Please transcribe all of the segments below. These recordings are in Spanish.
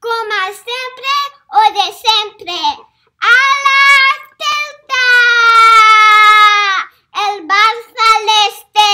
com sempre o de sempre. A la Celta! El Barça l'Este!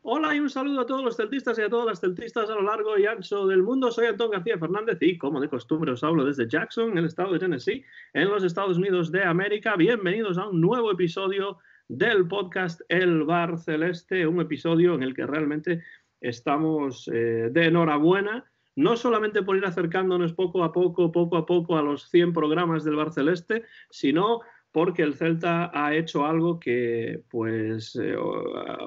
Hola y un saludo a todos los celtistas y a todas las celtistas a lo largo y ancho del mundo. Soy Antón García Fernández y, como de costumbre, os hablo desde Jackson, en el estado de Tennessee, en los Estados Unidos de América. Bienvenidos a un nuevo episodio del podcast El Bar Celeste, un episodio en el que realmente estamos de enhorabuena, no solamente por ir acercándonos poco a poco a los 100 programas del Bar Celeste, sino porque el Celta ha hecho algo que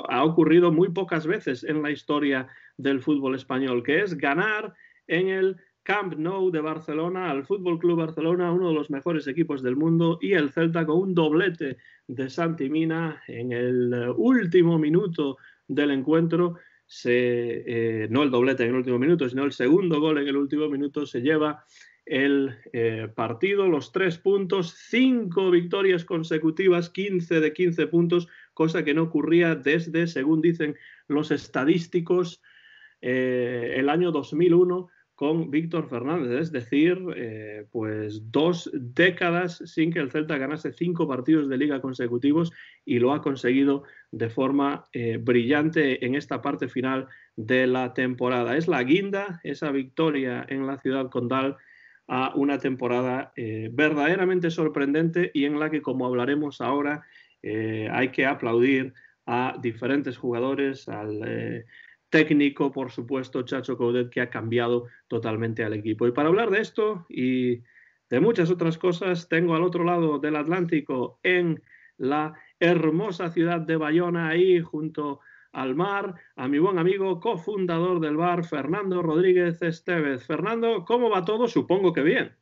ha ocurrido muy pocas veces en la historia del fútbol español, que es ganar en el Camp Nou de Barcelona al Fútbol Club Barcelona, uno de los mejores equipos del mundo, y el Celta con un doblete de Santi Mina en el último minuto del encuentro. No el doblete en el último minuto, sino el segundo gol en el último minuto, se lleva el partido, los 3 puntos, 5 victorias consecutivas, 15 de 15 puntos, cosa que no ocurría desde, según dicen los estadísticos, el año 2001 con Víctor Fernández, es decir, 2 décadas sin que el Celta ganase 5 partidos de liga consecutivos, y lo ha conseguido de forma brillante en esta parte final de la temporada. Es la guinda, esa victoria en la Ciudad Condal, a una temporada verdaderamente sorprendente y en la que, como hablaremos ahora, hay que aplaudir a diferentes jugadores, al técnico, por supuesto, Chacho Coudet, que ha cambiado totalmente al equipo. Y para hablar de esto y de muchas otras cosas, tengo al otro lado del Atlántico, en la hermosa ciudad de Bayona, ahí junto al mar, a mi buen amigo, cofundador del bar, Fernando Rodríguez Estevez. Fernando, ¿cómo va todo? Supongo que bien.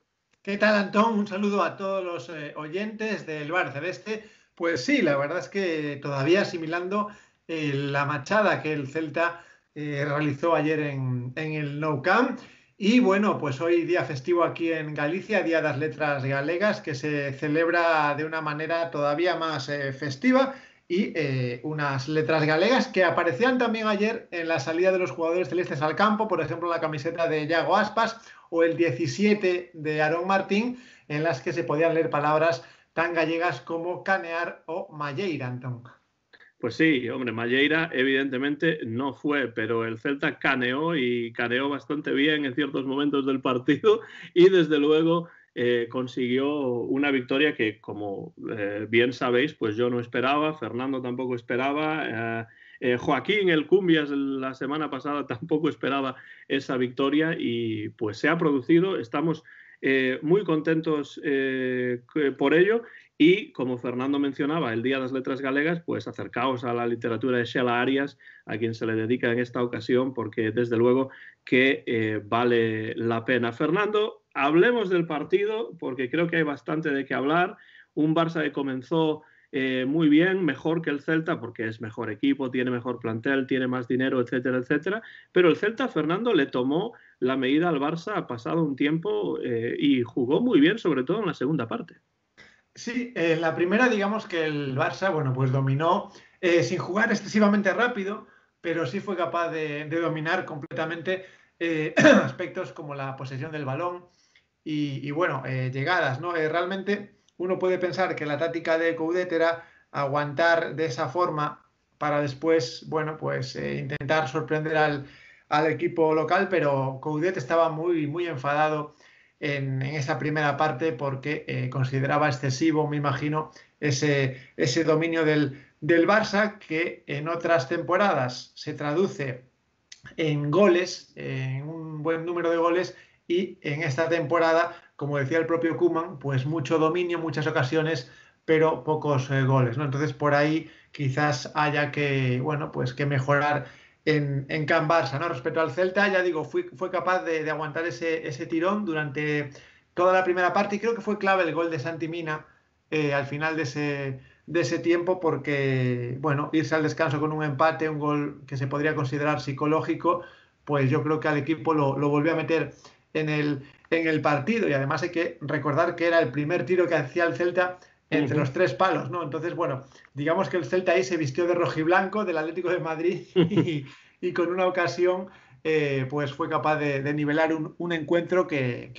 ¿Qué tal, Antón? Un saludo a todos los oyentes del Bar Celeste. Pues sí, la verdad es que todavía asimilando la machada que el Celta realizó ayer en el Nou Camp. Y bueno, pues hoy día festivo aquí en Galicia, Día de las Letras Galegas, que se celebra de una manera todavía más festiva, y unas letras galegas que aparecían también ayer en la salida de los jugadores celestes al campo, por ejemplo la camiseta de Yago Aspas o el 17 de Aarón Martín, en las que se podían leer palabras tan gallegas como canear o malleira, Antón. Pues sí, hombre, Malleira evidentemente no fue, pero el Celta caneó, y caneó bastante bien en ciertos momentos del partido, y desde luego consiguió una victoria que, como bien sabéis, pues yo no esperaba, Fernando tampoco esperaba, Joaquín el Cumbias la semana pasada tampoco esperaba esa victoria, y pues se ha producido. Estamos muy contentos por ello. Y, como Fernando mencionaba, el Día de las Letras Galegas, pues acercaos a la literatura de Xela Arias, a quien se le dedica en esta ocasión, porque desde luego que vale la pena. Fernando, hablemos del partido, porque creo que hay bastante de qué hablar. Un Barça que comenzó muy bien, mejor que el Celta, porque es mejor equipo, tiene mejor plantel, tiene más dinero, etcétera, etcétera. Pero el Celta, Fernando, le tomó la medida al Barça pasado un tiempo y jugó muy bien, sobre todo en la segunda parte. Sí, en la primera, digamos que el Barça, bueno, pues dominó sin jugar excesivamente rápido, pero sí fue capaz de dominar completamente aspectos como la posesión del balón y bueno, llegadas, ¿no? Realmente uno puede pensar que la táctica de Coudet era aguantar de esa forma para después, bueno, pues intentar sorprender al equipo local, pero Coudet estaba muy, muy enfadado en esa primera parte porque consideraba excesivo, me imagino, ese dominio del Barça, que en otras temporadas se traduce en goles, en un buen número de goles, y en esta temporada, como decía el propio Koeman, pues mucho dominio, muchas ocasiones, pero pocos goles, ¿no? Entonces por ahí quizás haya que, bueno, pues que mejorar en Can Barça, ¿no? Respecto al Celta, ya digo, fue capaz de aguantar ese tirón durante toda la primera parte, y creo que fue clave el gol de Santi Mina al final de de ese tiempo porque, bueno, irse al descanso con un empate, un gol que se podría considerar psicológico, pues yo creo que al equipo lo volvió a meter en el partido, y además hay que recordar que era el primer tiro que hacía el Celta entre los tres palos, ¿no? Entonces, bueno, digamos que el Celta ahí se vistió de rojiblanco del Atlético de Madrid y con una ocasión pues fue capaz de nivelar un encuentro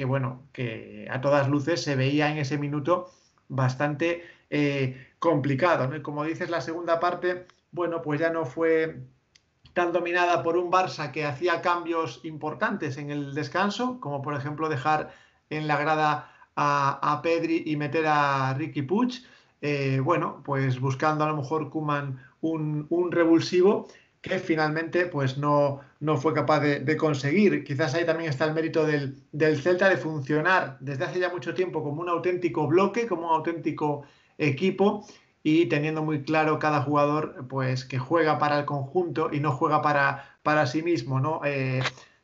bueno, que a todas luces se veía en ese minuto bastante complicado, ¿no? Y como dices, la segunda parte, bueno, pues ya no fue tan dominada por un Barça que hacía cambios importantes en el descanso, como por ejemplo dejar en la grada a Pedri y meter a Riqui Puig. Bueno, pues buscando a lo mejor Koeman un revulsivo que finalmente pues no fue capaz de conseguir. Quizás ahí también está el mérito del Celta de funcionar desde hace ya mucho tiempo como un auténtico bloque, como un auténtico equipo, y teniendo muy claro cada jugador pues que juega para el conjunto y no juega para sí mismo, ¿no?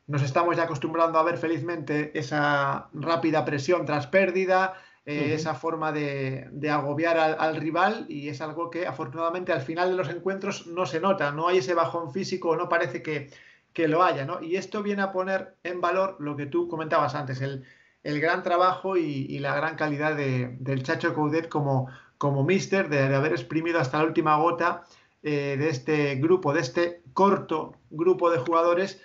Nos estamos ya acostumbrando a ver felizmente esa rápida presión tras pérdida, esa forma de agobiar al rival, y es algo que afortunadamente al final de los encuentros no se nota, no hay ese bajón físico, no parece que lo haya, ¿no? Y esto viene a poner en valor lo que tú comentabas antes, el gran trabajo y la gran calidad del Chacho Coudet como míster, de haber exprimido hasta la última gota de este grupo, de este corto grupo de jugadores,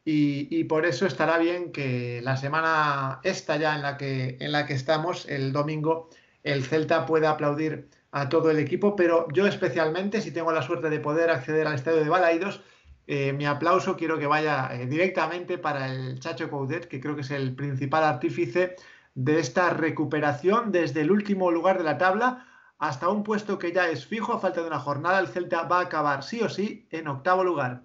y por eso estará bien que la semana esta ya en la que estamos, el domingo, el Celta pueda aplaudir a todo el equipo, pero yo especialmente, si tengo la suerte de poder acceder al estadio de Balaidos, mi aplauso quiero que vaya directamente para el Chacho Coudet, que creo que es el principal artífice de esta recuperación desde el último lugar de la tabla hasta un puesto que ya es fijo. A falta de una jornada, el Celta va a acabar sí o sí en octavo lugar.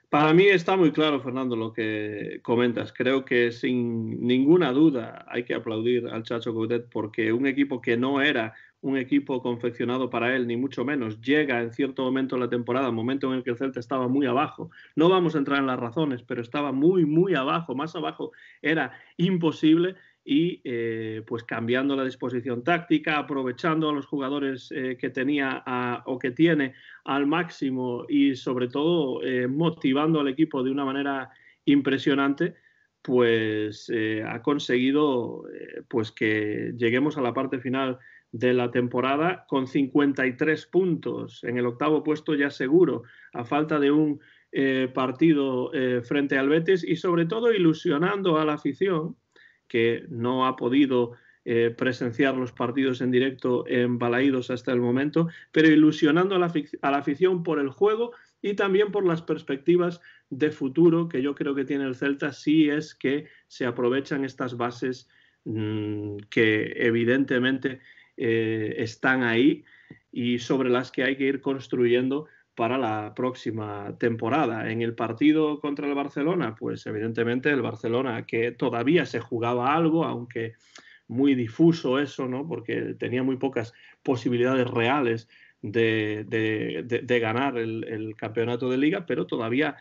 Para mí está muy claro, Fernando, lo que comentas. Creo que sin ninguna duda hay que aplaudir al Chacho Coudet, porque un equipo que no era un equipo confeccionado para él, ni mucho menos, llega en cierto momento de la temporada, momento en el que el Celta estaba muy abajo. No vamos a entrar en las razones, pero estaba muy, muy abajo. Más abajo era imposible. Y pues cambiando la disposición táctica, aprovechando a los jugadores que tenía o que tiene al máximo, y sobre todo motivando al equipo de una manera impresionante, pues ha conseguido pues que lleguemos a la parte final de la temporada con 53 puntos, en el octavo puesto ya seguro, a falta de un partido frente al Betis, y sobre todo ilusionando a la afición, que no ha podido presenciar los partidos en directo en Balaidos hasta el momento, pero ilusionando a la afición por el juego y también por las perspectivas de futuro que yo creo que tiene el Celta, si es que se aprovechan estas bases que evidentemente están ahí y sobre las que hay que ir construyendo para la próxima temporada. En el partido contra el Barcelona, pues evidentemente el Barcelona, que todavía se jugaba algo, aunque muy difuso eso, ¿no? Porque tenía muy pocas posibilidades reales de ganar el campeonato de Liga, pero todavía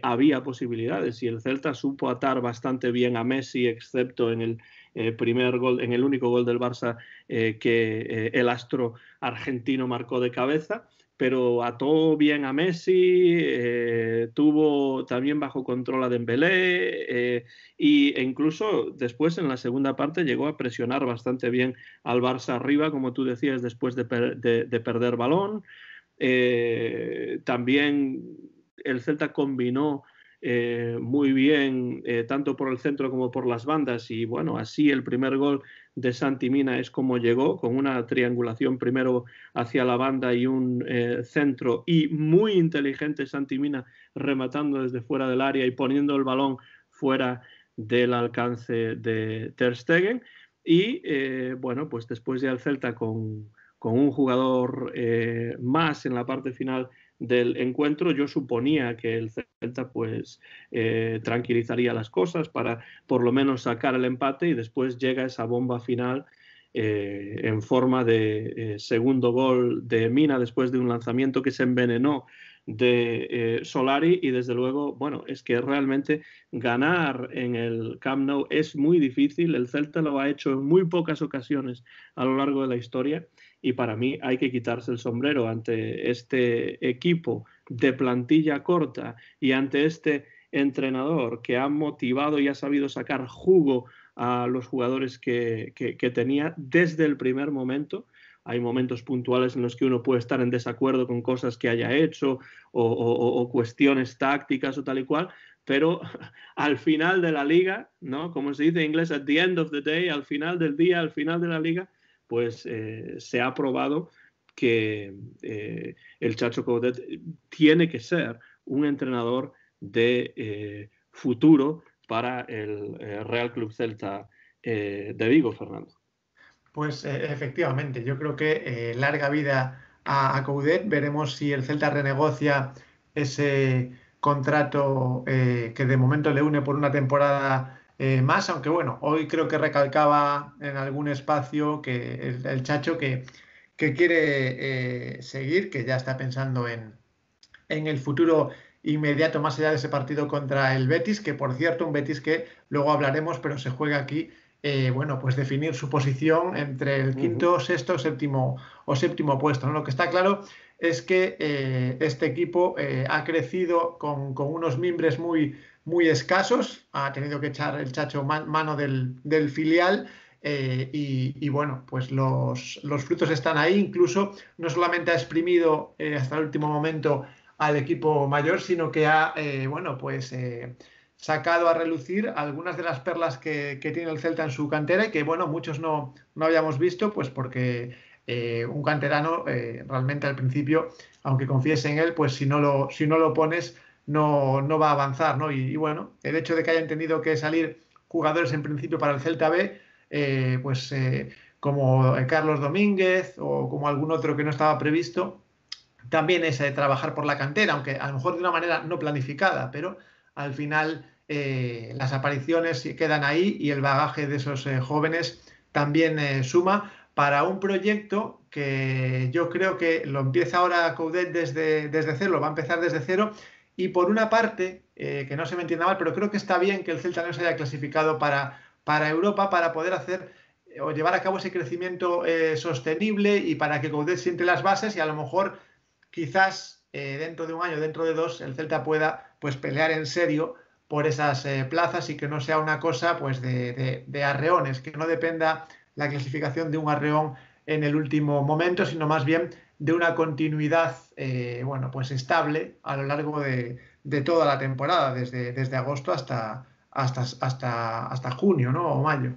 había posibilidades, y el Celta supo atar bastante bien a Messi, excepto en el primer gol, en el único gol del Barça que el astro argentino marcó de cabeza, pero ató bien a Messi, tuvo también bajo control a Dembélé, e incluso después en la segunda parte llegó a presionar bastante bien al Barça arriba, como tú decías, después de perder balón. También el Celta combinó muy bien, tanto por el centro como por las bandas, y bueno, así el primer gol de Santi Mina es como llegó, con una triangulación primero hacia la banda y un centro, y muy inteligente Santi Mina rematando desde fuera del área y poniendo el balón fuera del alcance de Ter Stegen. Y bueno, pues después ya el Celta con un jugador más en la parte final del encuentro, yo suponía que el Celta pues tranquilizaría las cosas para por lo menos sacar el empate, y después llega esa bomba final en forma de segundo gol de Mina después de un lanzamiento que se envenenó de Solari, y desde luego, bueno, es que realmente ganar en el Camp Nou es muy difícil. El Celta lo ha hecho en muy pocas ocasiones a lo largo de la historia, y para mí hay que quitarse el sombrero ante este equipo de plantilla corta y ante este entrenador que ha motivado y ha sabido sacar jugo a los jugadores que tenía desde el primer momento. Hay momentos puntuales en los que uno puede estar en desacuerdo con cosas que haya hecho o cuestiones tácticas o tal y cual, pero al final de la liga, ¿no? Como se dice en inglés, at the end of the day, al final del día, al final de la liga, pues se ha probado que el Chacho Coudet tiene que ser un entrenador de futuro para el Real Club Celta de Vigo, Fernando. Pues efectivamente, yo creo que larga vida a Coudet. Veremos si el Celta renegocia ese contrato que de momento le une por una temporada más, aunque bueno, hoy creo que recalcaba en algún espacio que el Chacho que quiere seguir, que ya está pensando en el futuro inmediato, más allá de ese partido contra el Betis, que por cierto, un Betis que luego hablaremos, pero se juega aquí, bueno, pues definir su posición entre el quinto, sexto o séptimo puesto, ¿no? Lo que está claro es que este equipo ha crecido con unos mimbres muy, muy escasos, ha tenido que echar el Chacho mano del filial. Y bueno, pues los frutos están ahí, incluso no solamente ha exprimido hasta el último momento al equipo mayor, sino que ha, bueno, pues sacado a relucir algunas de las perlas que tiene el Celta en su cantera y que, bueno, muchos no habíamos visto, pues porque un canterano realmente al principio, aunque confíes en él, pues si no lo pones, no va a avanzar, ¿no? Y bueno, el hecho de que hayan tenido que salir jugadores en principio para el Celta B, como Carlos Domínguez o como algún otro que no estaba previsto, también es trabajar por la cantera, aunque a lo mejor de una manera no planificada, pero al final las apariciones quedan ahí y el bagaje de esos jóvenes también suma para un proyecto que yo creo que lo empieza ahora Coudet desde cero, lo va a empezar desde cero, y por una parte, que no se me entienda mal, pero creo que está bien que el Celta no se haya clasificado para Europa, para poder hacer o llevar a cabo ese crecimiento sostenible y para que Coudet siente las bases y a lo mejor quizás dentro de un año, dentro de dos, el Celta pueda pues pelear en serio por esas plazas y que no sea una cosa pues de arreones, que no dependa la clasificación de un arreón en el último momento, sino más bien de una continuidad bueno, pues estable a lo largo de toda la temporada, desde agosto hasta junio, ¿no? O mayo.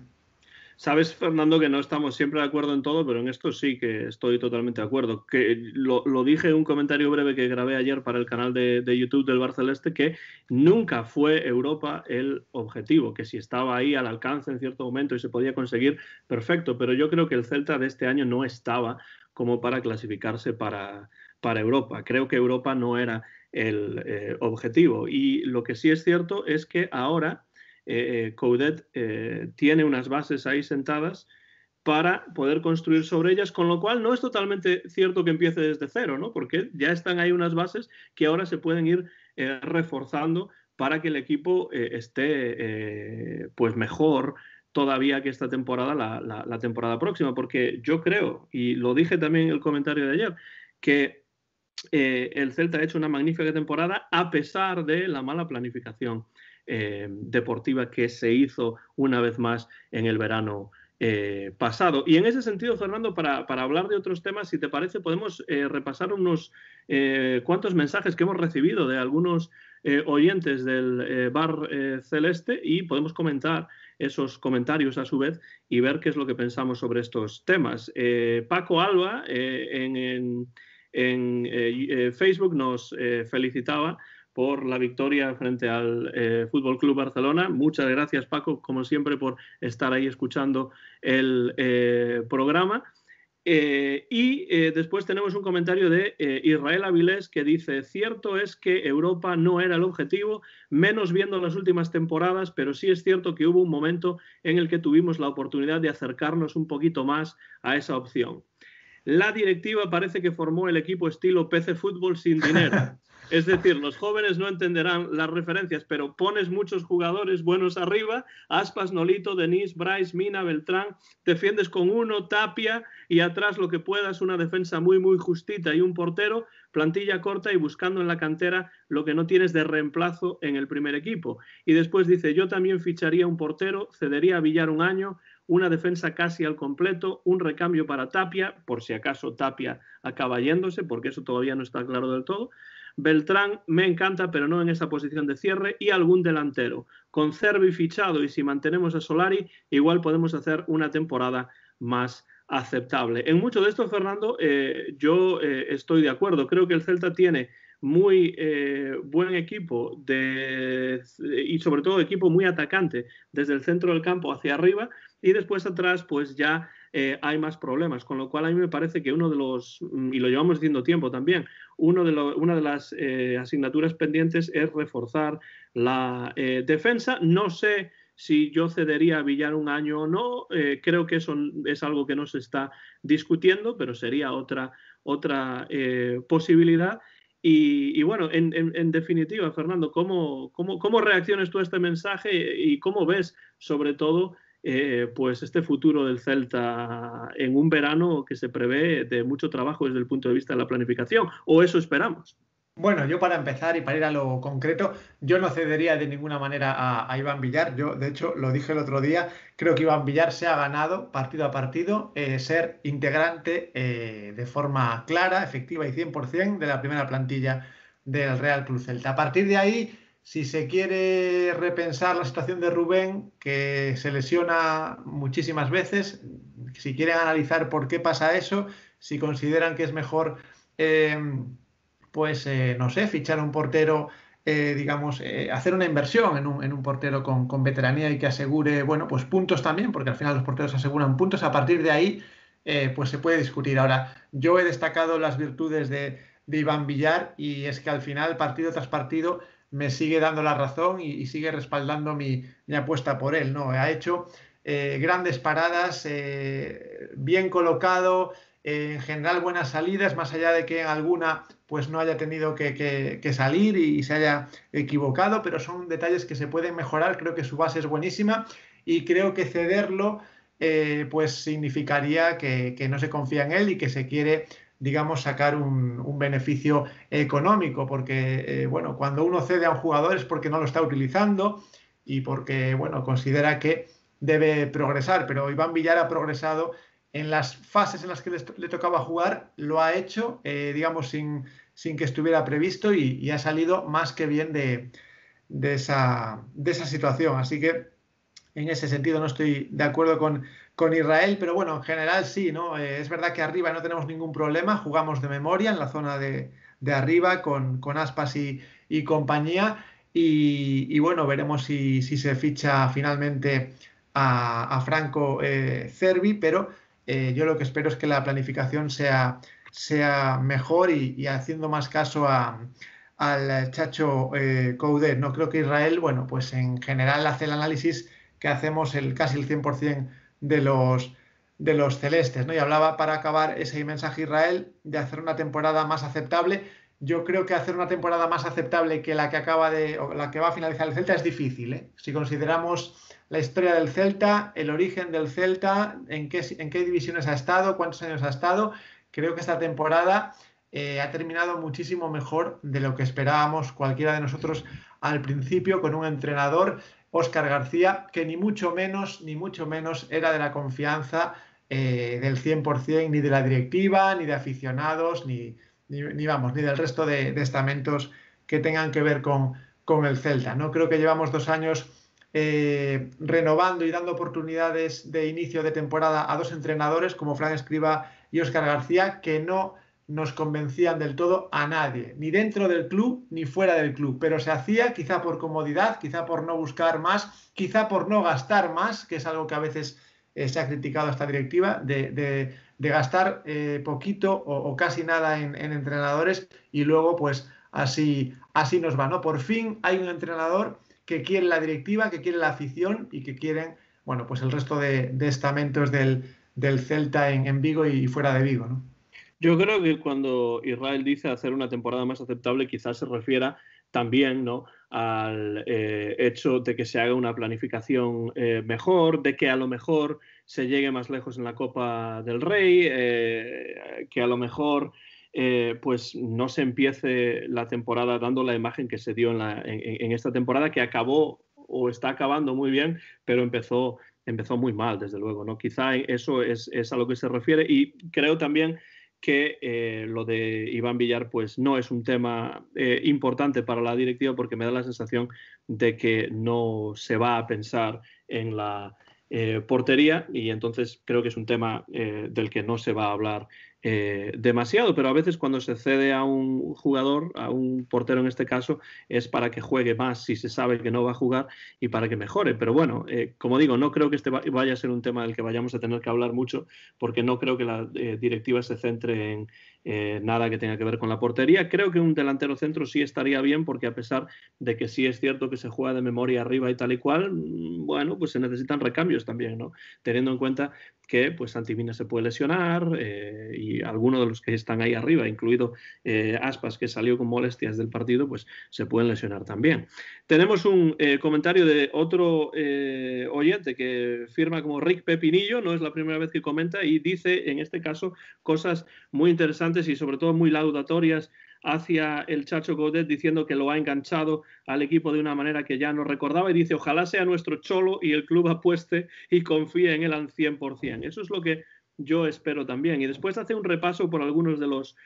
Sabes, Fernando, que no estamos siempre de acuerdo en todo, pero en esto sí que estoy totalmente de acuerdo. Que lo dije en un comentario breve que grabé ayer para el canal de YouTube del Barceleste, que nunca fue Europa el objetivo, que si estaba ahí al alcance en cierto momento y se podía conseguir, perfecto, pero yo creo que el Celta de este año no estaba como para clasificarse para Europa. Creo que Europa no era el objetivo. Y lo que sí es cierto es que ahora Coudet tiene unas bases ahí sentadas para poder construir sobre ellas, con lo cual no es totalmente cierto que empiece desde cero, ¿no? Porque ya están ahí unas bases que ahora se pueden ir reforzando para que el equipo esté pues mejor todavía que esta temporada, la temporada próxima, porque yo creo, y lo dije también en el comentario de ayer, que el Celta ha hecho una magnífica temporada a pesar de la mala planificación deportiva que se hizo una vez más en el verano pasado. Y en ese sentido, Fernando, para hablar de otros temas, si te parece, podemos repasar unos cuantos mensajes que hemos recibido de algunos oyentes del Bar Celeste y podemos comentar esos comentarios a su vez y ver qué es lo que pensamos sobre estos temas. Paco Alba en Facebook nos felicitaba por la victoria frente al Fútbol Club Barcelona. Muchas gracias, Paco, como siempre, por estar ahí escuchando el programa. Después tenemos un comentario de Israel Avilés que dice: cierto es que Europa no era el objetivo, menos viendo las últimas temporadas, pero sí es cierto que hubo un momento en el que tuvimos la oportunidad de acercarnos un poquito más a esa opción. La directiva parece que formó el equipo estilo PC Fútbol sin dinero. Es decir, los jóvenes no entenderán las referencias, pero pones muchos jugadores buenos arriba, Aspas, Nolito, Denis, Bryce, Mina, Beltrán, defiendes con uno, Tapia, y atrás lo que puedas, una defensa muy, muy justita y un portero, plantilla corta y buscando en la cantera lo que no tienes de reemplazo en el primer equipo. Y después dice, yo también ficharía un portero, cedería a Villar un año, una defensa casi al completo, un recambio para Tapia, por si acaso Tapia acaba yéndose, porque eso todavía no está claro del todo. Beltrán me encanta, pero no en esa posición de cierre, y algún delantero. Con Cervi fichado y si mantenemos a Solari, igual podemos hacer una temporada más aceptable. En mucho de esto, Fernando, yo estoy de acuerdo. Creo que el Celta tiene muy buen equipo y sobre todo equipo muy atacante desde el centro del campo hacia arriba, y después atrás pues ya hay más problemas, con lo cual a mí me parece que uno de los, y lo llevamos diciendo tiempo también, una de las asignaturas pendientes es reforzar la defensa. No sé si yo cedería a Villar un año o no, creo que eso es algo que no se está discutiendo, pero sería otra posibilidad. Y bueno, en definitiva, Fernando, ¿cómo reaccionas tú a este mensaje y cómo ves sobre todo pues este futuro del Celta en un verano que se prevé de mucho trabajo desde el punto de vista de la planificación? ¿O eso esperamos? Bueno, yo para empezar y para ir a lo concreto, yo no cedería de ninguna manera a Iván Villar. Yo, de hecho, lo dije el otro día, creo que Iván Villar se ha ganado partido a partido ser integrante de forma clara, efectiva y 100% de la primera plantilla del Real Club Celta. A partir de ahí, si se quiere repensar la situación de Rubén, que se lesiona muchísimas veces, si quieren analizar por qué pasa eso, si consideran que es mejor... no sé, fichar un portero, hacer una inversión en un portero con veteranía y que asegure, bueno, pues puntos también, porque al final los porteros aseguran puntos. A partir de ahí, pues se puede discutir. Ahora, yo he destacado las virtudes de Iván Villar y es que al final, partido tras partido, me sigue dando la razón y sigue respaldando mi apuesta por él, ¿no? Ha hecho grandes paradas, bien colocado, en general buenas salidas, más allá de que en alguna pues no haya tenido que salir y se haya equivocado, pero son detalles que se pueden mejorar. Creo que su base es buenísima y creo que cederlo pues significaría que no se confía en él y que se quiere, digamos, sacar un beneficio económico, porque bueno, cuando uno cede a un jugador es porque no lo está utilizando y porque, bueno, considera que debe progresar, pero Iván Villar ha progresado en las fases en las que le tocaba jugar, lo ha hecho, digamos, sin que estuviera previsto y ha salido más que bien de esa situación. Así que en ese sentido no estoy de acuerdo con Israel, pero bueno, en general sí, ¿no? Es verdad que arriba no tenemos ningún problema, jugamos de memoria en la zona de arriba con Aspas y compañía y bueno, veremos si se ficha finalmente a Franco Cervi, pero yo lo que espero es que la planificación sea mejor y haciendo más caso al Chacho Coudet. No creo que Israel, bueno, pues en general hace el análisis que hacemos casi el 100% de los celestes, ¿no? Y hablaba, para acabar ese mensaje, Israel, de hacer una temporada más aceptable. Yo creo que hacer una temporada más aceptable que la que la que va a finalizar el Celta es difícil, ¿eh? Si consideramos la historia del Celta, el origen del Celta, en qué divisiones ha estado, cuántos años ha estado, creo que esta temporada ha terminado muchísimo mejor de lo que esperábamos cualquiera de nosotros al principio, con un entrenador, Óscar García, que ni mucho menos era de la confianza del 100%, ni de la directiva, ni de aficionados, ni del resto de estamentos que tengan que ver con el Celta, ¿no? Creo que llevamos 2 años renovando y dando oportunidades de inicio de temporada a 2 entrenadores como Fran Escribá y Óscar García, que no nos convencían del todo a nadie, ni dentro del club ni fuera del club, pero se hacía quizá por comodidad, quizá por no buscar más, quizá por no gastar más, que es algo que a veces se ha criticado a esta directiva, de gastar poquito o casi nada en entrenadores, y luego pues así nos va, ¿no? Por fin hay un entrenador que quiere la directiva, que quiere la afición y que quieren, bueno, pues el resto de estamentos del Celta en Vigo y fuera de Vigo, ¿no? Yo creo que cuando Israel dice hacer una temporada más aceptable, quizás se refiera también, ¿no?, al hecho de que se haga una planificación mejor, de que a lo mejor se llegue más lejos en la Copa del Rey, que a lo mejor pues no se empiece la temporada dando la imagen que se dio en esta temporada, que acabó o está acabando muy bien, pero empezó muy mal, desde luego, ¿no? Quizá eso es a lo que se refiere, y creo también que lo de Iván Villar pues no es un tema importante para la directiva, porque me da la sensación de que no se va a pensar en la portería, y entonces creo que es un tema del que no se va a hablar demasiado, pero a veces cuando se cede a un jugador, a un portero en este caso, es para que juegue más si se sabe que no va a jugar y para que mejore. Pero bueno, como digo, no creo que este vaya a ser un tema del que vayamos a tener que hablar mucho, porque no creo que la directiva se centre en nada que tenga que ver con la portería. Creo que un delantero centro sí estaría bien, porque a pesar de que sí es cierto que se juega de memoria arriba y tal y cual, bueno, pues se necesitan recambios también, ¿no? Teniendo en cuenta que pues Santi Mina se puede lesionar y algunos de los que están ahí arriba, incluido Aspas, que salió con molestias del partido, pues se pueden lesionar también. Tenemos un comentario de otro oyente que firma como Rick Pepinillo, no es la primera vez que comenta, y dice en este caso cosas muy interesantes y sobre todo muy laudatorias hacia el Chacho Coudet, diciendo que lo ha enganchado al equipo de una manera que ya no recordaba, y dice: ojalá sea nuestro Cholo y el club apueste y confíe en él al 100%. Eso es lo que yo espero también. Y después hace un repaso por algunos de los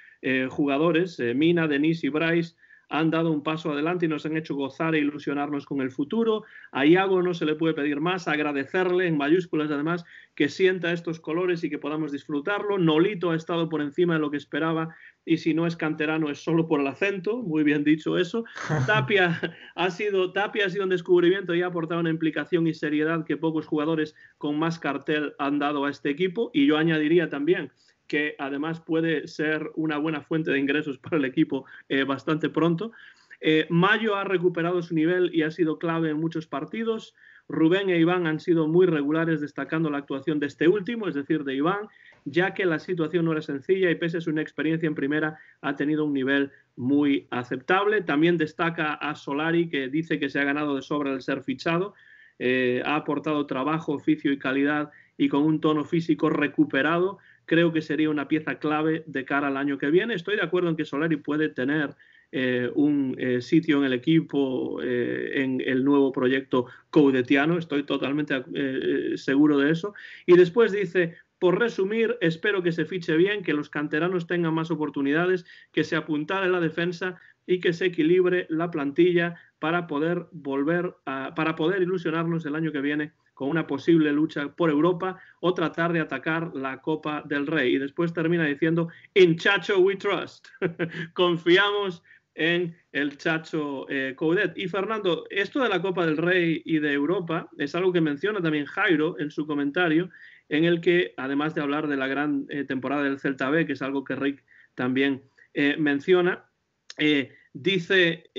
jugadores. Mina, Denis y Bryce han dado un paso adelante y nos han hecho gozar e ilusionarnos con el futuro. A Iago no se le puede pedir más, agradecerle en mayúsculas además que sienta estos colores y que podamos disfrutarlo. Nolito ha estado por encima de lo que esperaba, y si no es canterano es solo por el acento, muy bien dicho eso. Tapia ha sido un descubrimiento y ha aportado una implicación y seriedad que pocos jugadores con más cartel han dado a este equipo, y yo añadiría también que además puede ser una buena fuente de ingresos para el equipo bastante pronto. Mayo ha recuperado su nivel y ha sido clave en muchos partidos. Rubén e Iván han sido muy regulares, destacando la actuación de este último, es decir, de Iván, ya que la situación no era sencilla y pese a su inexperiencia en primera ha tenido un nivel muy aceptable. También destaca a Solari, que dice que se ha ganado de sobra el ser fichado. Ha aportado trabajo, oficio y calidad, y con un tono físico recuperado. Creo que sería una pieza clave de cara al año que viene. Estoy de acuerdo en que Solari puede tener un sitio en el equipo, en el nuevo proyecto coudetiano. Estoy totalmente seguro de eso. Y después dice: por resumir, espero que se fiche bien, que los canteranos tengan más oportunidades, que se apuntale la defensa y que se equilibre la plantilla para poder ilusionarnos el año que viene con una posible lucha por Europa o tratar de atacar la Copa del Rey. Y después termina diciendo: in Chacho we trust. Confiamos en el Chacho Coudet. Y Fernando, esto de la Copa del Rey y de Europa es algo que menciona también Jairo en su comentario, en el que, además de hablar de la gran temporada del Celta B, que es algo que Rick también menciona, dice,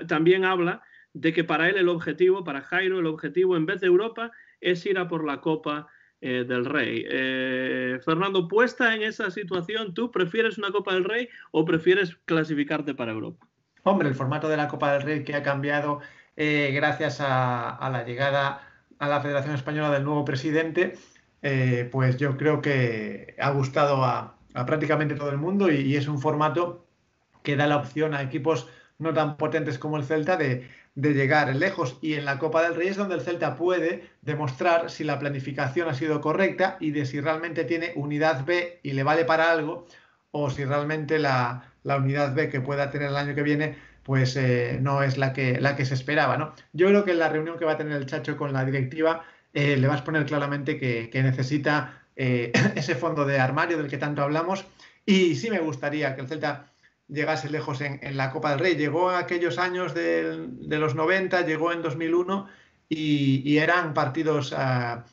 también habla de que para él el objetivo, para Jairo, el objetivo en vez de Europa es ir a por la Copa del Rey. Fernando, puesta en esa situación, ¿tú prefieres una Copa del Rey o prefieres clasificarte para Europa? Hombre, el formato de la Copa del Rey, que ha cambiado gracias a la llegada a la Federación Española del nuevo presidente, pues yo creo que ha gustado a prácticamente todo el mundo, y es un formato que da la opción a equipos no tan potentes como el Celta de llegar lejos, y en la Copa del Rey es donde el Celta puede demostrar si la planificación ha sido correcta y de si realmente tiene unidad B y le vale para algo, o si realmente la unidad B que pueda tener el año que viene pues no es la que se esperaba, ¿no? Yo creo que en la reunión que va a tener el Chacho con la directiva le vas a poner claramente que necesita ese fondo de armario del que tanto hablamos, y sí me gustaría que el Celta llegase lejos en la Copa del Rey. Llegó en aquellos años de los 90, llegó en 2001 y eran partidos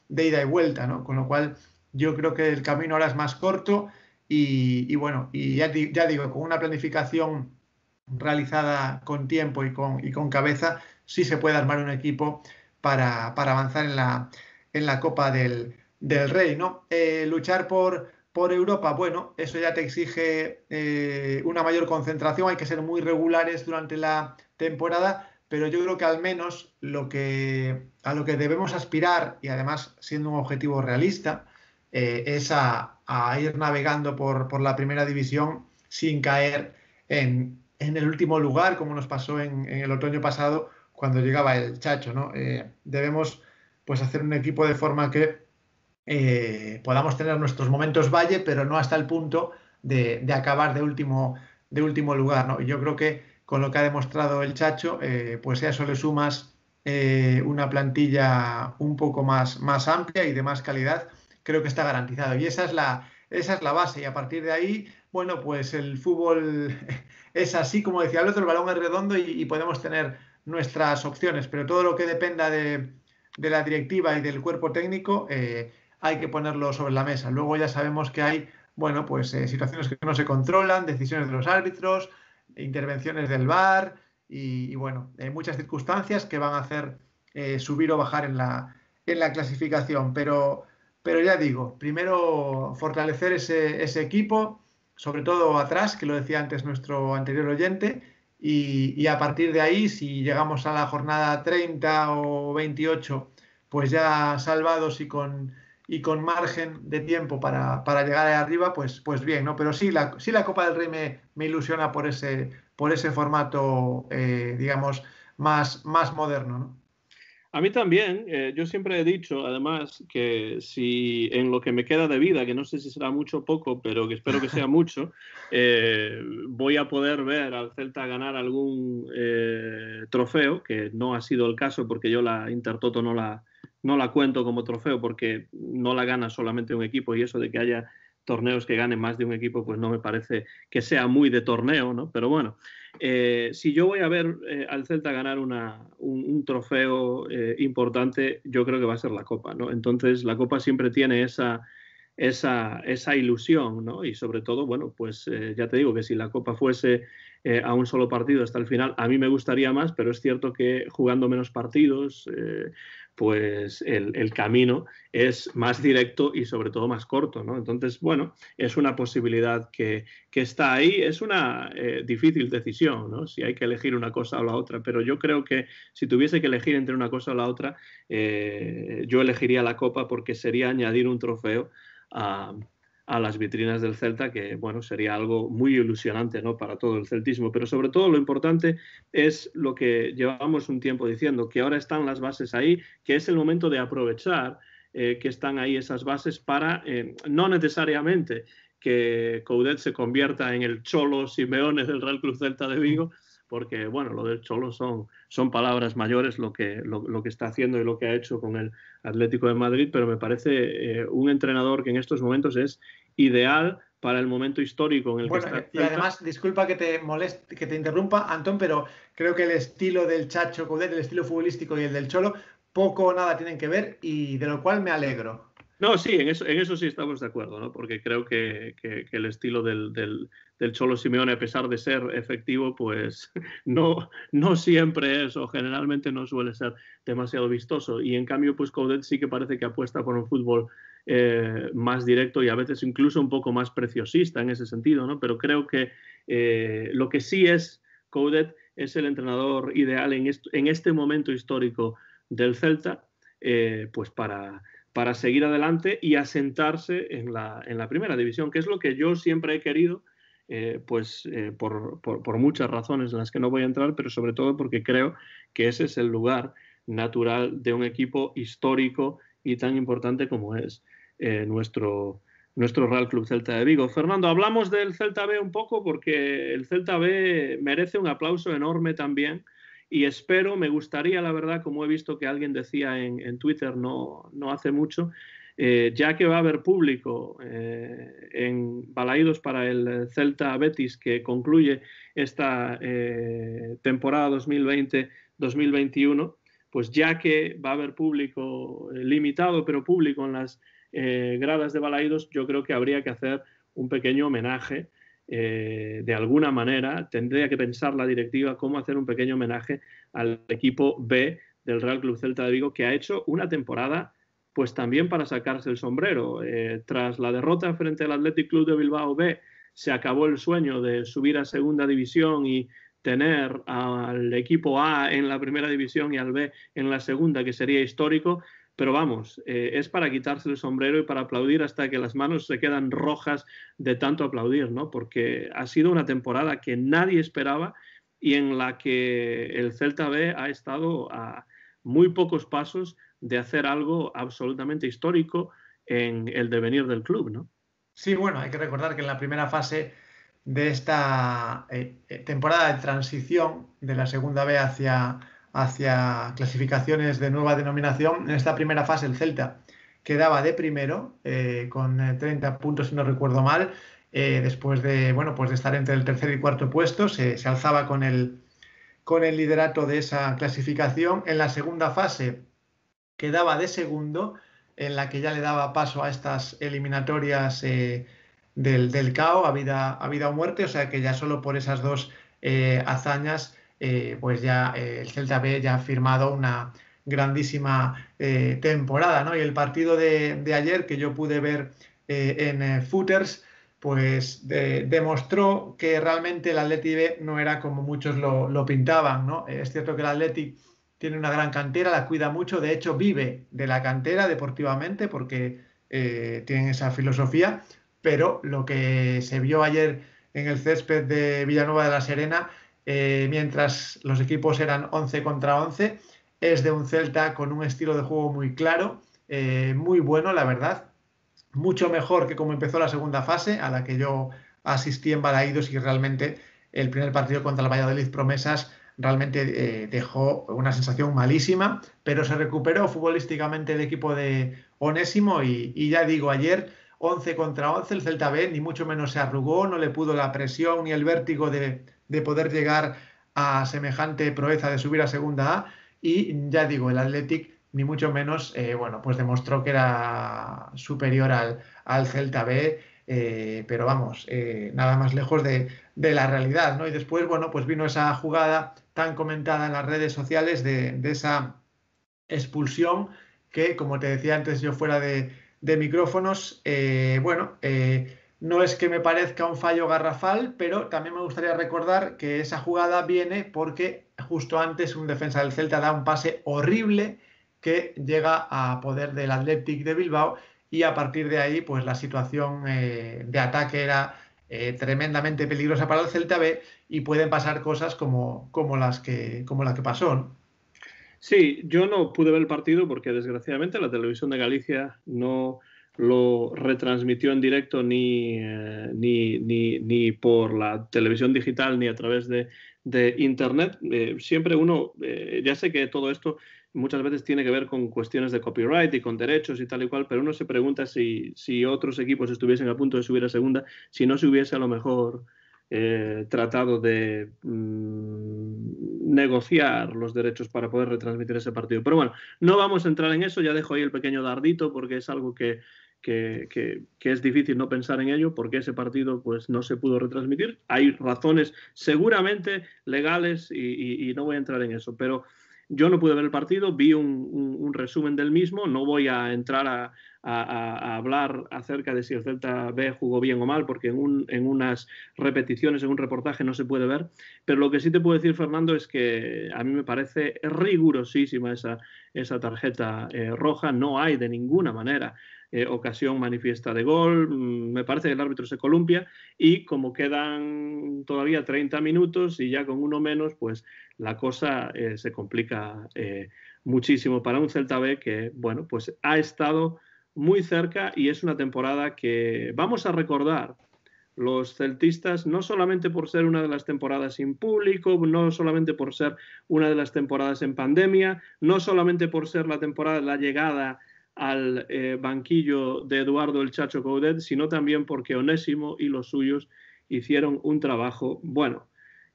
de ida y vuelta, ¿no? Con lo cual yo creo que el camino ahora es más corto y bueno, y ya digo, con una planificación realizada con tiempo y con cabeza, sí se puede armar un equipo para avanzar en la Copa del Rey, ¿no? Luchar por por Europa, bueno, eso ya te exige una mayor concentración, hay que ser muy regulares durante la temporada, pero yo creo que al menos a lo que debemos aspirar, y además siendo un objetivo realista, es a ir navegando por la primera división sin caer en el último lugar, como nos pasó en el otoño pasado cuando llegaba el Chacho, ¿no? Debemos pues hacer un equipo de forma que podamos tener nuestros momentos valle, pero no hasta el punto de acabar de último lugar, ¿no? Y yo creo que con lo que ha demostrado el Chacho, pues a eso le sumas una plantilla un poco más amplia y de más calidad, creo que está garantizado. Y esa es la base. Y a partir de ahí, bueno, pues el fútbol es así, como decía el otro, el balón es redondo y podemos tener nuestras opciones, pero todo lo que dependa de la directiva y del cuerpo técnico, hay que ponerlo sobre la mesa. Luego ya sabemos que hay, bueno, pues situaciones que no se controlan, decisiones de los árbitros, intervenciones del VAR y bueno, muchas circunstancias que van a hacer subir o bajar en la clasificación. Pero ya digo, primero fortalecer ese equipo, sobre todo atrás, que lo decía antes nuestro anterior oyente, y a partir de ahí, si llegamos a la jornada 30 o 28, pues ya salvados y con margen de tiempo para llegar ahí arriba, pues bien, ¿no? Pero sí la Copa del Rey me ilusiona por ese formato, digamos, más moderno, ¿no? A mí también, yo siempre he dicho, además, que si en lo que me queda de vida, que no sé si será mucho o poco, pero que espero que sea mucho, voy a poder ver al Celta ganar algún trofeo, que no ha sido el caso porque yo la Intertoto no la cuento como trofeo porque no la gana solamente un equipo y eso de que haya torneos que ganen más de un equipo, pues no me parece que sea muy de torneo, ¿no? Pero bueno, si yo voy a ver al Celta ganar un trofeo importante, yo creo que va a ser la Copa, ¿no? Entonces la Copa siempre tiene esa ilusión, ¿no? Y sobre todo, bueno, pues ya te digo que si la Copa fuese a un solo partido hasta el final, a mí me gustaría más, pero es cierto que jugando menos partidos, pues el camino es más directo y sobre todo más corto, ¿no? Entonces, bueno, es una posibilidad que está ahí, es una difícil decisión, ¿no? Si hay que elegir una cosa o la otra, pero yo creo que si tuviese que elegir entre una cosa o la otra, yo elegiría la Copa porque sería añadir un trofeo a las vitrinas del Celta, que bueno, sería algo muy ilusionante, ¿no? Para todo el celtismo, pero sobre todo lo importante es lo que llevamos un tiempo diciendo, que ahora están las bases ahí, que es el momento de aprovechar que están ahí esas bases para, no necesariamente que Coudet se convierta en el Cholo Simeone del Real Club Celta de Vigo, porque bueno, lo del Cholo son palabras mayores lo que está haciendo y lo que ha hecho con el Atlético de Madrid, pero me parece un entrenador que en estos momentos es ideal para el momento histórico en el que está. Y además, disculpa que te moleste, que te interrumpa, Antón, pero creo que el estilo del Chacho Coudet, el estilo futbolístico y el del Cholo, poco o nada tienen que ver y de lo cual me alegro. No, sí, en eso sí estamos de acuerdo, ¿no? Porque creo que el estilo del Cholo Simeone, a pesar de ser efectivo, pues no siempre es, o generalmente no suele ser demasiado vistoso. Y en cambio, pues Coudet sí que parece que apuesta por un fútbol más directo y a veces incluso un poco más preciosista en ese sentido, ¿no? Pero creo que lo que sí es Coudet es el entrenador ideal en este momento histórico del Celta, pues para seguir adelante y asentarse en la primera división, que es lo que yo siempre he querido, por muchas razones en las que no voy a entrar, pero sobre todo porque creo que ese es el lugar natural de un equipo histórico y tan importante como es nuestro Real Club Celta de Vigo. Fernando, hablamos del Celta B un poco porque el Celta B merece un aplauso enorme también. Y espero, me gustaría, la verdad, como he visto que alguien decía en Twitter no hace mucho, ya que va a haber público en Balaídos para el Celta Betis que concluye esta temporada 2020-2021, pues ya que va a haber público limitado, pero público en las gradas de Balaídos, yo creo que habría que hacer un pequeño homenaje. De alguna manera tendría que pensar la directiva cómo hacer un pequeño homenaje al equipo B del Real Club Celta de Vigo, que ha hecho una temporada pues también para sacarse el sombrero. Tras la derrota frente al Athletic Club de Bilbao B, se acabó el sueño de subir a segunda división y tener al equipo A en la primera división y al B en la segunda, que sería histórico. Pero vamos, es para quitarse el sombrero y para aplaudir hasta que las manos se quedan rojas de tanto aplaudir, ¿no? Porque ha sido una temporada que nadie esperaba y en la que el Celta B ha estado a muy pocos pasos de hacer algo absolutamente histórico en el devenir del club, ¿no? Sí, bueno, hay que recordar que en la primera fase de esta temporada de transición de la segunda B hacia clasificaciones de nueva denominación, en esta primera fase el Celta quedaba de primero con 30 puntos, si no recuerdo mal, después de, bueno, pues de estar entre el tercer y cuarto puesto, se alzaba con el liderato de esa clasificación. En la segunda fase quedaba de segundo, en la que ya le daba paso a estas eliminatorias del KO, a vida o muerte, o sea que ya solo por esas dos hazañas, pues ya el Celta B ya ha firmado una grandísima temporada, ¿no? Y el partido de ayer que yo pude ver en Footers, pues demostró que realmente el Atleti B no era como muchos lo pintaban, ¿no? Es cierto que el Atleti tiene una gran cantera, la cuida mucho, de hecho vive de la cantera deportivamente porque tienen esa filosofía, pero lo que se vio ayer en el césped de Villanueva de la Serena, mientras los equipos eran 11 contra 11, es de un Celta con un estilo de juego muy claro, muy bueno, la verdad, mucho mejor que como empezó la segunda fase, a la que yo asistí en Balaídos, y realmente el primer partido contra el Valladolid Promesas realmente dejó una sensación malísima, pero se recuperó futbolísticamente el equipo de Onésimo y ya digo, ayer 11 contra 11, el Celta B ni mucho menos se arrugó, no le pudo la presión ni el vértigo de poder llegar a semejante proeza de subir a segunda A, y ya digo, el Athletic ni mucho menos, bueno, pues demostró que era superior al Celta B, pero vamos, nada más lejos de la realidad, ¿no? Y después, bueno, pues vino esa jugada tan comentada en las redes sociales de esa expulsión que, como te decía antes yo fuera de micrófonos, bueno, no es que me parezca un fallo garrafal, pero también me gustaría recordar que esa jugada viene porque justo antes un defensa del Celta da un pase horrible que llega a poder del Athletic de Bilbao, y a partir de ahí pues la situación de ataque era tremendamente peligrosa para el Celta B, y pueden pasar cosas como la que pasó, ¿no? Sí, yo no pude ver el partido porque desgraciadamente la televisión de Galicia no lo retransmitió en directo ni por la televisión digital ni a través de internet. Siempre uno, ya sé que todo esto muchas veces tiene que ver con cuestiones de copyright y con derechos y tal y cual, pero uno se pregunta si otros equipos estuviesen a punto de subir a segunda, si no se hubiese a lo mejor tratado de negociar los derechos para poder retransmitir ese partido. Pero bueno, no vamos a entrar en eso, ya dejo ahí el pequeño dardito porque es algo que es difícil no pensar en ello, porque ese partido pues no se pudo retransmitir. Hay razones seguramente legales y no voy a entrar en eso, pero yo no pude ver el partido, vi un resumen del mismo, no voy a entrar a hablar acerca de si el Celta B jugó bien o mal, porque en unas repeticiones, en un reportaje no se puede ver, pero lo que sí te puedo decir, Fernando, es que a mí me parece rigurosísima esa tarjeta roja, no hay de ninguna manera ocasión manifiesta de gol, me parece que el árbitro se columpia, y como quedan todavía 30 minutos y ya con uno menos, pues la cosa se complica muchísimo para un Celta B que, bueno, pues ha estado muy cerca, y es una temporada que vamos a recordar los celtistas, no solamente por ser una de las temporadas sin público, no solamente por ser una de las temporadas en pandemia, no solamente por ser la temporada de la llegada al banquillo de Eduardo el Chacho Coudet, sino también porque Onésimo y los suyos hicieron un trabajo, bueno,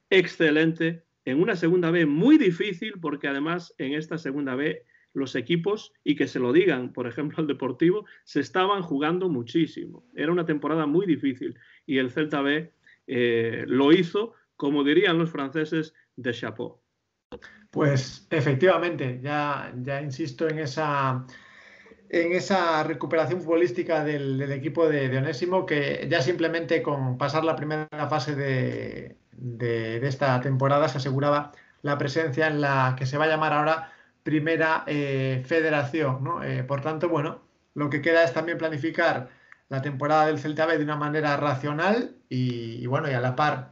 excelente, en una segunda B muy difícil, porque además en esta segunda B los equipos, y que se lo digan, por ejemplo, al Deportivo, se estaban jugando muchísimo. Era una temporada muy difícil y el Celta B lo hizo, como dirían los franceses, de chapeau. Pues efectivamente, ya insisto en esa en esa recuperación futbolística del equipo de Onésimo, que ya simplemente con pasar la primera fase de esta temporada se aseguraba la presencia en la que se va a llamar ahora Primera Federación, ¿no? Por tanto, bueno, lo que queda es también planificar la temporada del Celta B de una manera racional y bueno, y a la par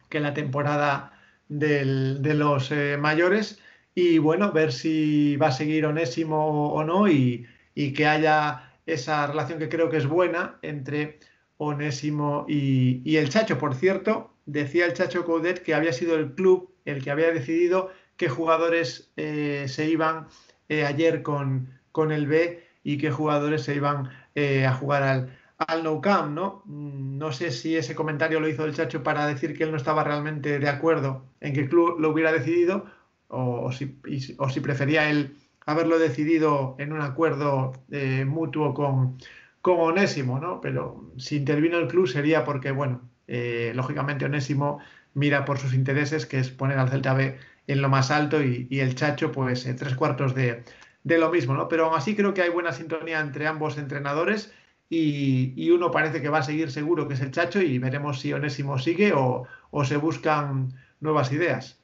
que la temporada de los mayores y bueno, ver si va a seguir Onésimo o no y que haya esa relación que creo que es buena entre Onésimo y el Chacho. Por cierto, decía el Chacho Coudet que había sido el club el que había decidido qué jugadores se iban ayer con el B y qué jugadores se iban a jugar al Nou Camp, ¿no? No sé si ese comentario lo hizo el Chacho para decir que él no estaba realmente de acuerdo en que el club lo hubiera decidido o si prefería él haberlo decidido en un acuerdo mutuo con Onésimo, ¿no? Pero si intervino el club sería porque, bueno, lógicamente Onésimo mira por sus intereses, que es poner al Celta B en lo más alto y el Chacho, pues, tres cuartos de lo mismo, ¿no? Pero aún así creo que hay buena sintonía entre ambos entrenadores y uno parece que va a seguir seguro, que es el Chacho, y veremos si Onésimo sigue o se buscan nuevas ideas.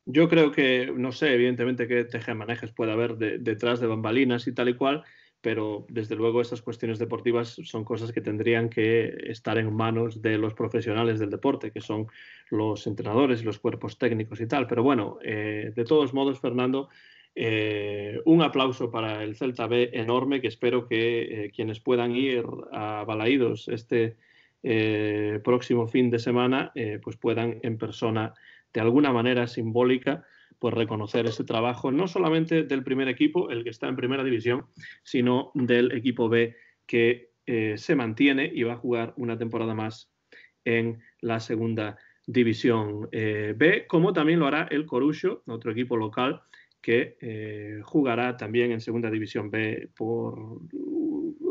Yo creo que, no sé, evidentemente qué tejemanejes puede haber detrás de bambalinas y tal y cual, pero desde luego esas cuestiones deportivas son cosas que tendrían que estar en manos de los profesionales del deporte, que son los entrenadores y los cuerpos técnicos y tal. Pero bueno, de todos modos, Fernando, un aplauso para el Celta B enorme, que espero que quienes puedan ir a Balaídos este próximo fin de semana, pues puedan en persona, de alguna manera simbólica, pues reconocer ese trabajo, no solamente del primer equipo, el que está en primera división, sino del equipo B que se mantiene y va a jugar una temporada más en la segunda división B, como también lo hará el Corucho, otro equipo local que jugará también en segunda división B por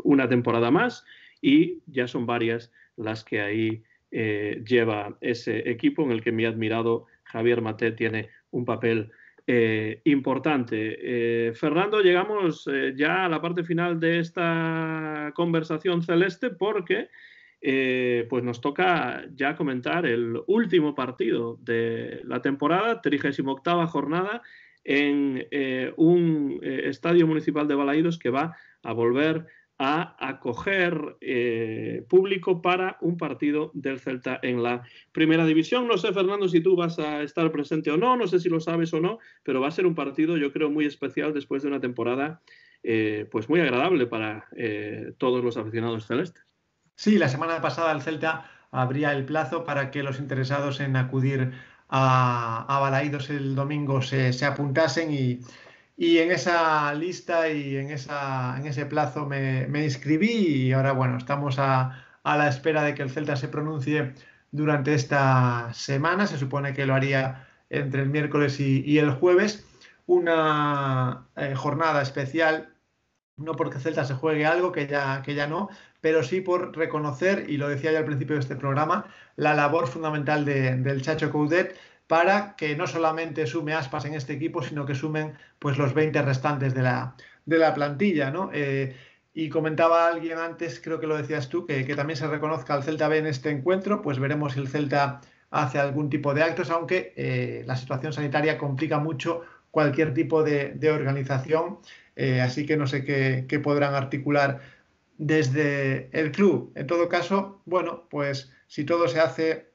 una temporada más, y ya son varias las que ahí lleva ese equipo, en el que mi admirado Javier Maté tiene un papel importante. Fernando, llegamos ya a la parte final de esta conversación celeste, porque pues nos toca ya comentar el último partido de la temporada, 38ª jornada, en un estadio municipal de Balaídos que va a volver a acoger público para un partido del Celta en la primera división. No sé, Fernando, si tú vas a estar presente o no, no sé si lo sabes o no, pero va a ser un partido, yo creo, muy especial después de una temporada pues muy agradable para todos los aficionados celestes. Sí, la semana pasada el Celta abría el plazo para que los interesados en acudir a Balaídos el domingo se apuntasen y en esa lista y en ese plazo me inscribí y ahora, bueno, estamos a la espera de que el Celta se pronuncie durante esta semana. Se supone que lo haría entre el miércoles y el jueves. Una jornada especial, no porque Celta se juegue algo, que ya no, pero sí por reconocer, y lo decía ya al principio de este programa, la labor fundamental del Chacho Coudet para que no solamente sume Aspas en este equipo, sino que sumen pues los 20 restantes de la plantilla, ¿no? Y comentaba alguien antes, creo que lo decías tú, que también se reconozca al Celta B en este encuentro, pues veremos si el Celta hace algún tipo de actos, aunque la situación sanitaria complica mucho cualquier tipo de organización, así que no sé qué podrán articular desde el club. En todo caso, bueno, pues si todo se hace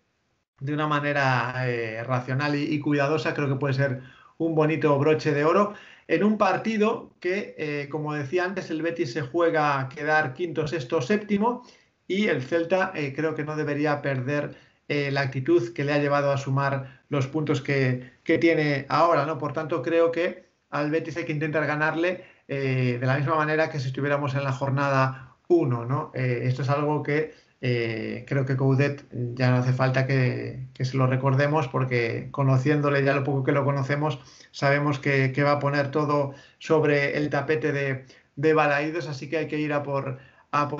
de una manera racional y cuidadosa, creo que puede ser un bonito broche de oro en un partido que, como decía antes, el Betis se juega a quedar quinto, sexto, séptimo, y el Celta creo que no debería perder la actitud que le ha llevado a sumar los puntos que tiene ahora, ¿no? Por tanto, creo que al Betis hay que intentar ganarle de la misma manera que si estuviéramos en la jornada 1, ¿no? Esto es algo que creo que Coudet ya no hace falta que se lo recordemos, porque conociéndole ya lo poco que lo conocemos, sabemos que va a poner todo sobre el tapete de Balaídos, así que hay que ir a por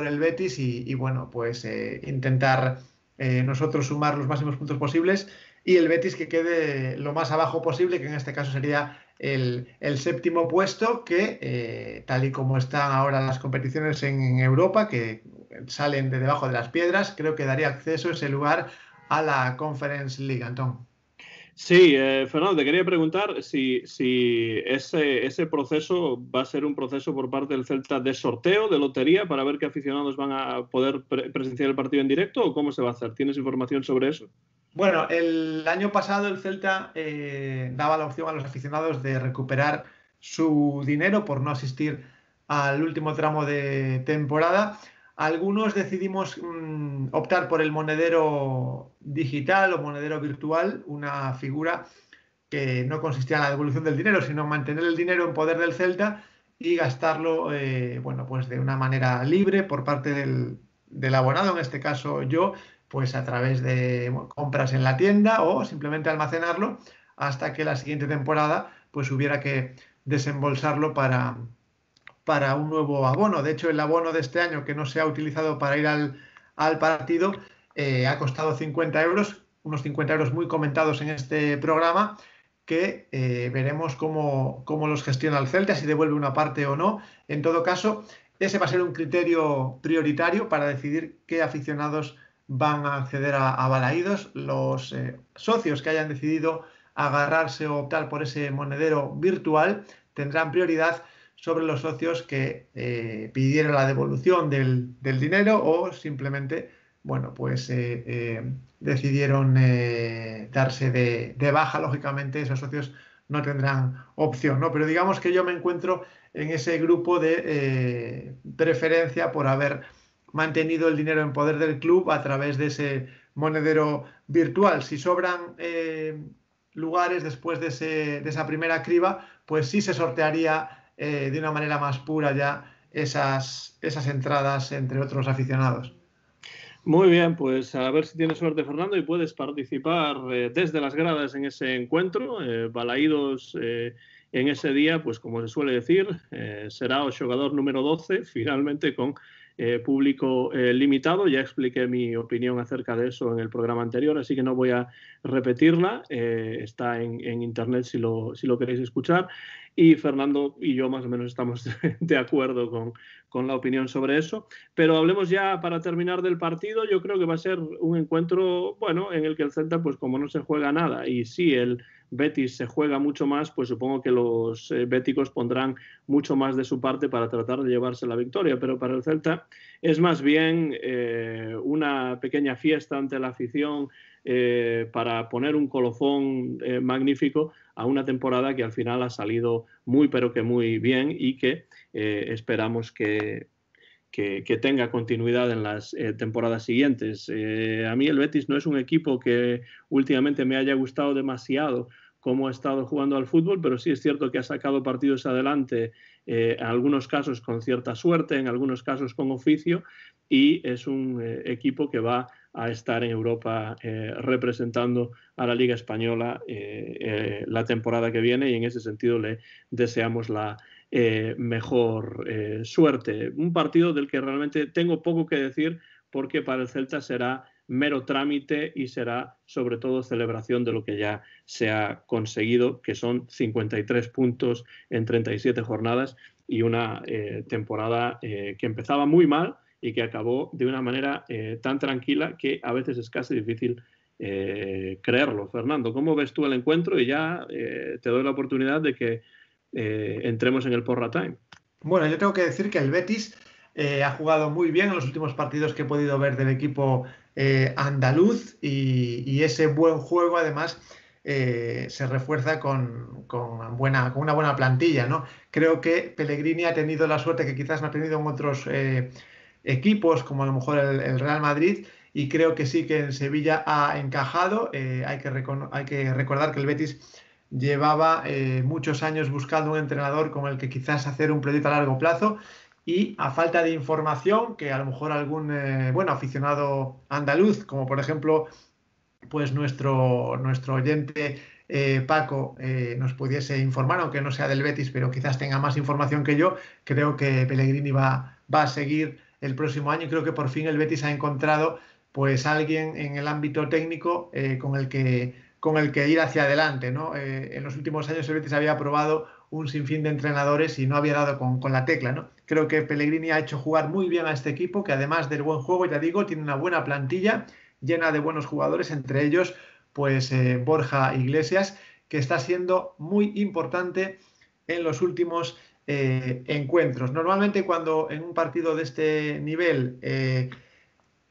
el Betis y bueno, pues intentar nosotros sumar los máximos puntos posibles. y el Betis que quede lo más abajo posible, que en este caso sería el séptimo puesto, que tal y como están ahora las competiciones en Europa, que salen de debajo de las piedras, creo que daría acceso ese lugar a la Conference League, Antón. Sí, Fernando, te quería preguntar si ese proceso va a ser un proceso por parte del Celta de sorteo, de lotería, para ver qué aficionados van a poder presenciar el partido en directo, o cómo se va a hacer. ¿Tienes información sobre eso? Bueno, el año pasado el Celta daba la opción a los aficionados de recuperar su dinero por no asistir al último tramo de temporada. Algunos decidimos optar por el monedero digital o monedero virtual, una figura que no consistía en la devolución del dinero, sino en mantener el dinero en poder del Celta y gastarlo, bueno, pues de una manera libre por parte del abonado, en este caso yo, pues a través de compras en la tienda o simplemente almacenarlo hasta que la siguiente temporada pues hubiera que desembolsarlo para un nuevo abono. De hecho, el abono de este año que no se ha utilizado para ir al partido ha costado 50 euros, unos 50 euros muy comentados en este programa, que veremos cómo los gestiona el Celta, si devuelve una parte o no. En todo caso, ese va a ser un criterio prioritario para decidir qué aficionados van a acceder a Balaídos. Los socios que hayan decidido agarrarse o optar por ese monedero virtual tendrán prioridad sobre los socios que pidieron la devolución del dinero o simplemente, bueno, pues decidieron darse de baja. Lógicamente esos socios no tendrán opción, ¿no? Pero digamos que yo me encuentro en ese grupo de preferencia por haber mantenido el dinero en poder del club a través de ese monedero virtual. Si sobran lugares después de esa primera criba, pues sí se sortearía de una manera más pura ya esas entradas entre otros aficionados. Muy bien, pues a ver si tienes suerte, Fernando, y puedes participar desde las gradas en ese encuentro. Balaídos en ese día, pues como se suele decir, será o xogador número 12, finalmente con público limitado. Ya expliqué mi opinión acerca de eso en el programa anterior, así que no voy a repetirla. Está en internet si lo queréis escuchar. Y Fernando y yo más o menos estamos de acuerdo con la opinión sobre eso. Pero hablemos ya, para terminar, del partido. Yo creo que va a ser un encuentro, bueno, en el que el Celta, pues como no se juega nada, y si el Betis se juega mucho más, pues supongo que los béticos pondrán mucho más de su parte para tratar de llevarse la victoria. Pero para el Celta es más bien una pequeña fiesta ante la afición, para poner un colofón magnífico a una temporada que al final ha salido muy, pero que muy bien, y que esperamos que tenga continuidad en las temporadas siguientes. A mí el Betis no es un equipo que últimamente me haya gustado demasiado cómo ha estado jugando al fútbol, pero sí es cierto que ha sacado partidos adelante, en algunos casos con cierta suerte, en algunos casos con oficio, y es un equipo que va a estar en Europa representando a la Liga Española la temporada que viene, y en ese sentido le deseamos la mejor suerte. Un partido del que realmente tengo poco que decir, porque para el Celta será mero trámite y será sobre todo celebración de lo que ya se ha conseguido, que son 53 puntos en 37 jornadas y una temporada que empezaba muy mal y que acabó de una manera tan tranquila que a veces es casi difícil creerlo. Fernando, ¿cómo ves tú el encuentro? Y ya te doy la oportunidad de que entremos en el Porra Time. Bueno, yo tengo que decir que el Betis ha jugado muy bien en los últimos partidos que he podido ver del equipo andaluz, y ese buen juego además se refuerza con una buena plantilla, ¿no? Creo que Pellegrini ha tenido la suerte que quizás no ha tenido en otros equipos, como a lo mejor el Real Madrid, y creo que sí que en Sevilla ha encajado. Hay que recordar que el Betis llevaba muchos años buscando un entrenador con el que quizás hacer un proyecto a largo plazo, y a falta de información, que a lo mejor algún aficionado andaluz, como por ejemplo pues nuestro oyente Paco nos pudiese informar, aunque no sea del Betis, pero quizás tenga más información que yo, creo que Pellegrini va a seguir el próximo año, y creo que por fin el Betis ha encontrado pues alguien en el ámbito técnico con con el que ir hacia adelante, ¿no? En los últimos años el Betis había probado un sinfín de entrenadores y no había dado con la tecla, ¿no? Creo que Pellegrini ha hecho jugar muy bien a este equipo, que además del buen juego, ya digo, tiene una buena plantilla llena de buenos jugadores, entre ellos pues Borja Iglesias, que está siendo muy importante en los últimos encuentros. Normalmente cuando en un partido de este nivel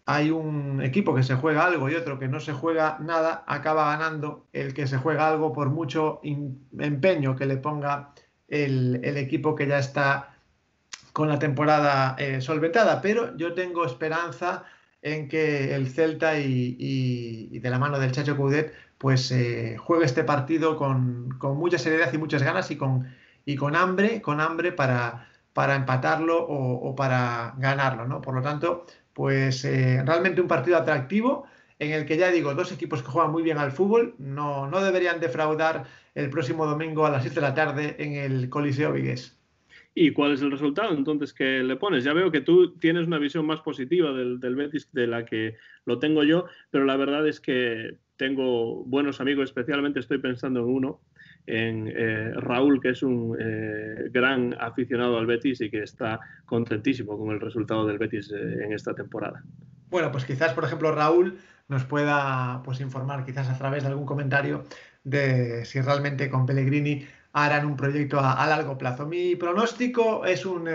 hay un equipo que se juega algo y otro que no se juega nada, acaba ganando el que se juega algo por mucho empeño que le ponga el equipo que ya está con la temporada solventada. Pero yo tengo esperanza en que el Celta y de la mano del Chacho Coudet pues juegue este partido con mucha seriedad y muchas ganas y con hambre para empatarlo o para ganarlo, ¿no? Por lo tanto, pues realmente un partido atractivo en el que ya digo, dos equipos que juegan muy bien al fútbol no deberían defraudar el próximo domingo a las 7 de la tarde en el Coliseo Vigués. ¿Y cuál es el resultado entonces que le pones? Ya veo que tú tienes una visión más positiva del Betis de la que lo tengo yo, pero la verdad es que tengo buenos amigos, especialmente estoy pensando en uno, en Raúl, que es un gran aficionado al Betis y que está contentísimo con el resultado del Betis en esta temporada. Bueno, pues quizás, por ejemplo, Raúl nos pueda pues, informar, quizás a través de algún comentario, de si realmente con Pellegrini harán un proyecto a largo plazo. Mi pronóstico es un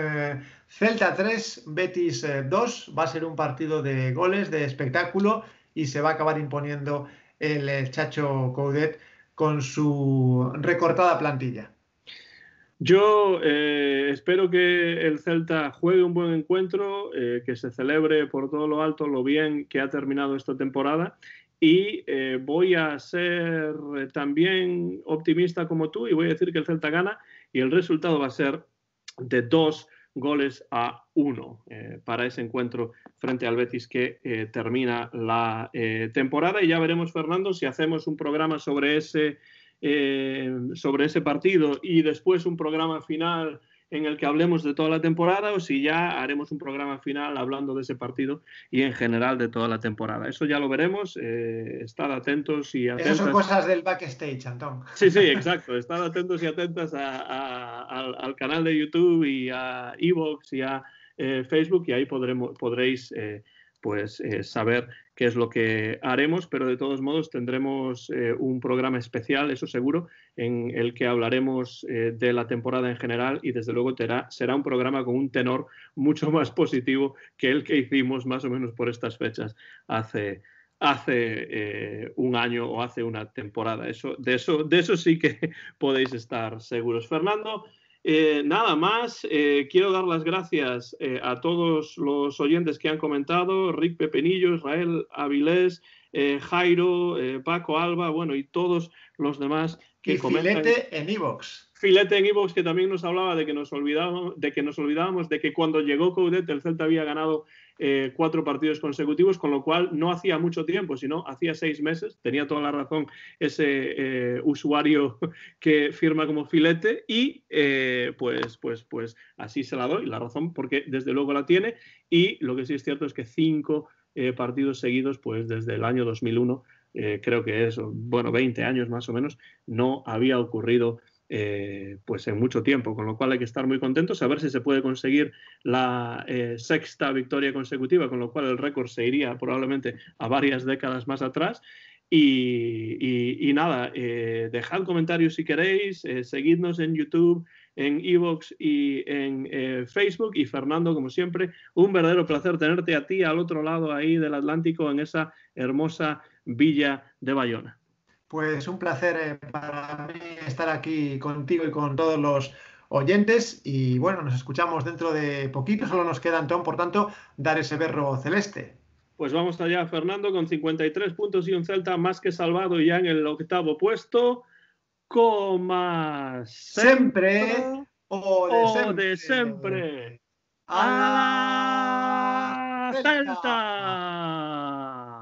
Celta 3, Betis 2. Va a ser un partido de goles, de espectáculo, y se va a acabar imponiendo el Chacho Coudet con su recortada plantilla. Yo espero que el Celta juegue un buen encuentro, que se celebre por todo lo alto lo bien que ha terminado esta temporada y voy a ser también optimista como tú y voy a decir que el Celta gana y el resultado va a ser de 2-1 para ese encuentro frente al Betis que termina la temporada y ya veremos, Fernando, si hacemos un programa sobre ese partido y después un programa final en el que hablemos de toda la temporada o si ya haremos un programa final hablando de ese partido y en general de toda la temporada. Eso ya lo veremos. Estad atentos y atentas. Esas son cosas del backstage, Antón. Sí, exacto. Estad atentos y atentas al canal de YouTube y a iVoox y a Facebook y ahí podréis saber qué es lo que haremos, pero de todos modos tendremos un programa especial, eso seguro, en el que hablaremos de la temporada en general y desde luego será un programa con un tenor mucho más positivo que el que hicimos más o menos por estas fechas hace un año o hace una temporada. De eso sí que podéis estar seguros. Fernando, nada más, quiero dar las gracias a todos los oyentes que han comentado, Rick Pepenillo, Israel Avilés, Jairo, Paco Alba, bueno, y todos los demás que comentan. Filete en iVoox. Filete en iVoox, que también nos hablaba de que nos olvidábamos de que cuando llegó Coudet el Celta había ganado 4 partidos consecutivos, con lo cual no hacía mucho tiempo, sino hacía 6 meses. Tenía toda la razón ese usuario que firma como Filete y pues así se la doy, la razón, porque desde luego la tiene y lo que sí es cierto es que 5 partidos seguidos, pues desde el año 2001, creo que es, 20 años más o menos, no había ocurrido pues en mucho tiempo, con lo cual hay que estar muy contentos a ver si se puede conseguir la 6ª victoria consecutiva, con lo cual el récord se iría probablemente a varias décadas más atrás y nada, dejad comentarios si queréis, seguidnos en YouTube, en iVoox y en Facebook y Fernando, como siempre, un verdadero placer tenerte a ti al otro lado ahí del Atlántico en esa hermosa villa de Bayona. Pues un placer para mí estar aquí contigo y con todos los oyentes y bueno, nos escuchamos dentro de poquito, solo nos queda, Antón, por tanto, dar ese berro celeste. Pues vamos allá, Fernando, con 53 puntos y un Celta más que salvado ya en el 8º puesto. Coma sempre o de sempre. ¡A Celta!